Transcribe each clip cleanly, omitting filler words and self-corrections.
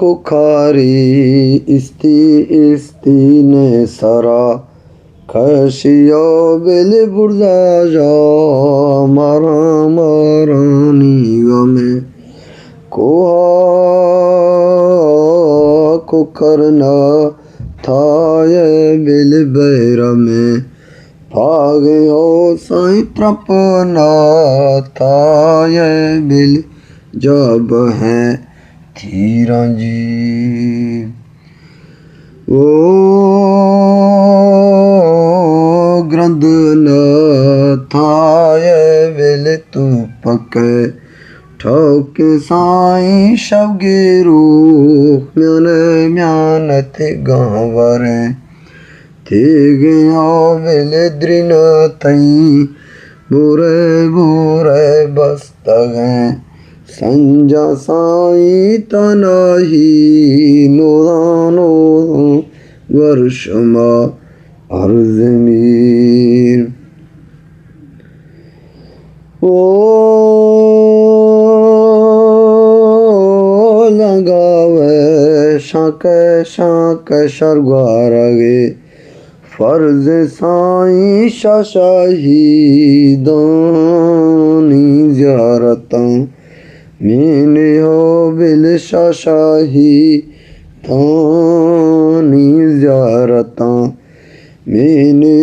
kukhari isti ne sara khashiyo beli burdaja marani game kuha kukarna thaye bel beira में भागे हो साई त्रपना थाये bill जब है थीरा जी ओ ग्रंद न थाये बिल तू पके ठोके साई शबगे रूह म्यानत गावरे Tigeo veledrina tai bure bure bastage sanja sai tanahi nodano varshama arzemir o lagave shake shargwarage फर्ज साईं शाशाहीदानी ज़ियारतां मैंने हो बिल शाशाही तानी ज़ियारतां मैंने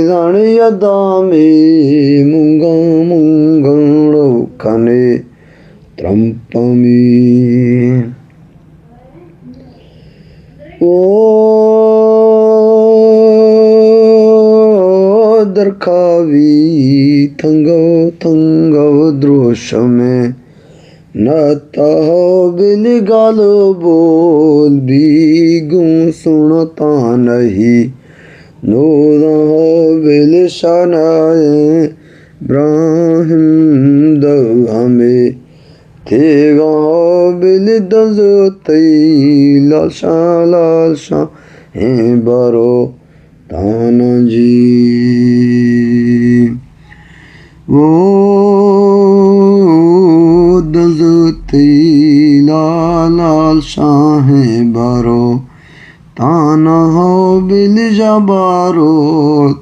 जान यदा में मुंगा मुंगणो खने त्रंपमी ओ दरखावी थंगो द्रोश में नता हो बिल गाल बोल भी गूं सुनता नहीं नोदा हो बिल शानाए ब्राहिम दो हमें थेगा हो बिल दजते लालशा हैं बारो ताना जी वो दजते लाल शाहें बारो ताना हो बिल जबारो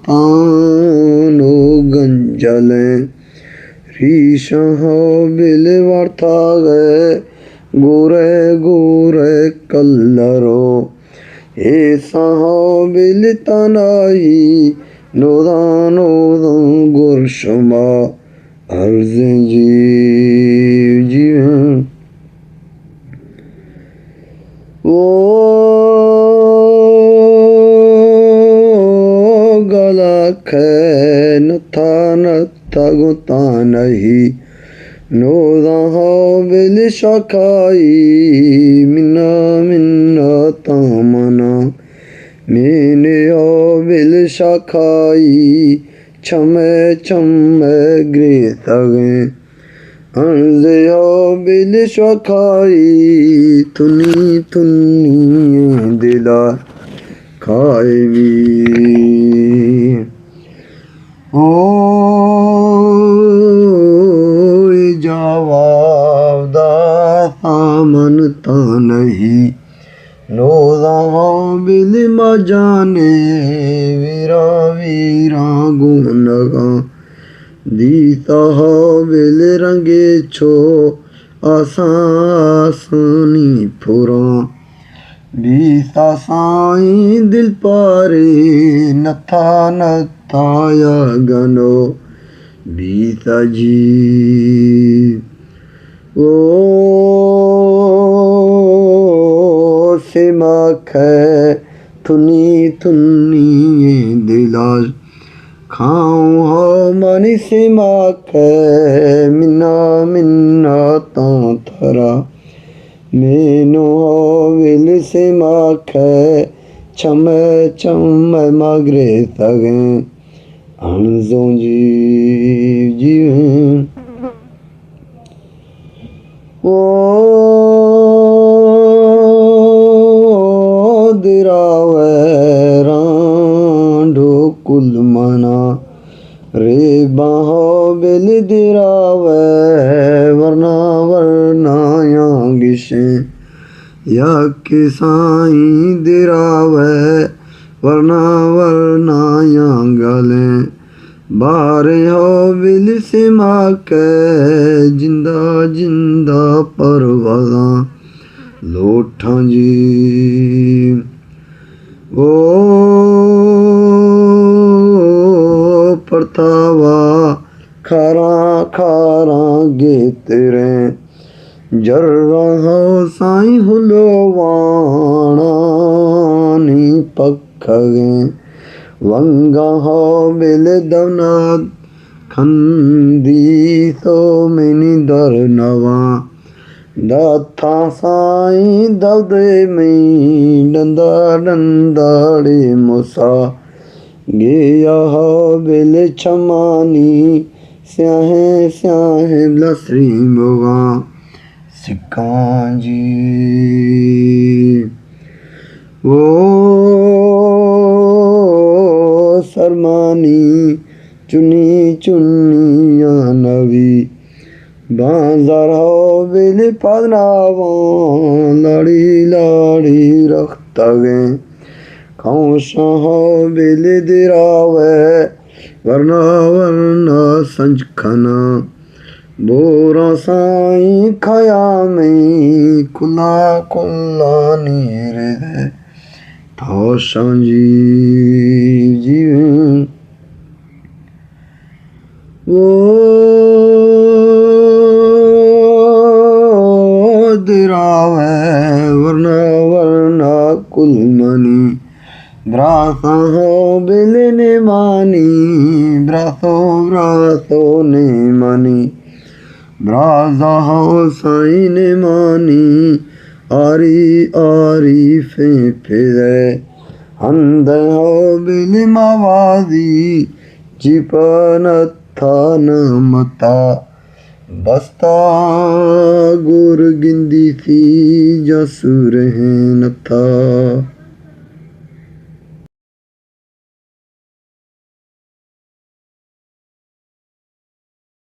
तानो गंजले रीश हो बिल वार्ता गए गोरे गोरे कल्लरो ऐसा हो बिल तनाई नोदा गुरशमा अर्ज जीव ओ गला खे नथा गुता नहीं नोदा हो बिल शखाई मिन्ना तामना मैंने हो बिल शखाई छमे ग्रे तगे अंजे हो बिल शखाई तुनी दिला खाए भी ओ जवाब दाता मनता नहीं नोदा हो बिल मजाने वीरा गुनगा दीता हो बिल रंगे छो आसानी फुरा बीता साई दिल पारे नथा या गनो बीता जी ओ सिमा खे थुनी दिलाज खाऊं हो मनी सिमा खे मिन्ना थरा मैनो हो विल सिमा खे छमे मगरे तगे अणजों जीव ओ दिरावे रांडो कुल मना रे बाहो बिल दिरावे वरना यांगिशे यक साईं दिरावै वरना वरनाया गले बारे हो बिल सिमा के जिंदा जिंदा परवाज़ा लोठां जी ओ परतावा खारा खारा गे तेरे जर्रा हो साईं हुलोवाणा नी पखगे वंगा हो बिल दवनाद खंदी सो मिनी दर नवा दाथा साईं दवदे में डंदा डंदाड़े मुसा गया हो बिल छमानी स्याहे स्याहे लसरी मोगा सिक्कां जी ओ सरमानी चुनी चुनिया नवी बाजार हो बिल पदनावा लाड़ी लाड़ी रखतगे खौशा हो बिल दिरावे वरना वरना संजखना बोरा साईं खाया में खुला खुला नीर दे ठोशां जी जीवन वो दिरावे वरना वरना कुलमनी ब्रासा हो बिल ने मानी ब्रासो ब्रासो ने मानी ब्राजा हो साईं ने मानी आरी आरी फे फिरे हंद हो बिल मवाजी जिपन थान मता बस्ता गुर गिंदी थी जसुर है नथा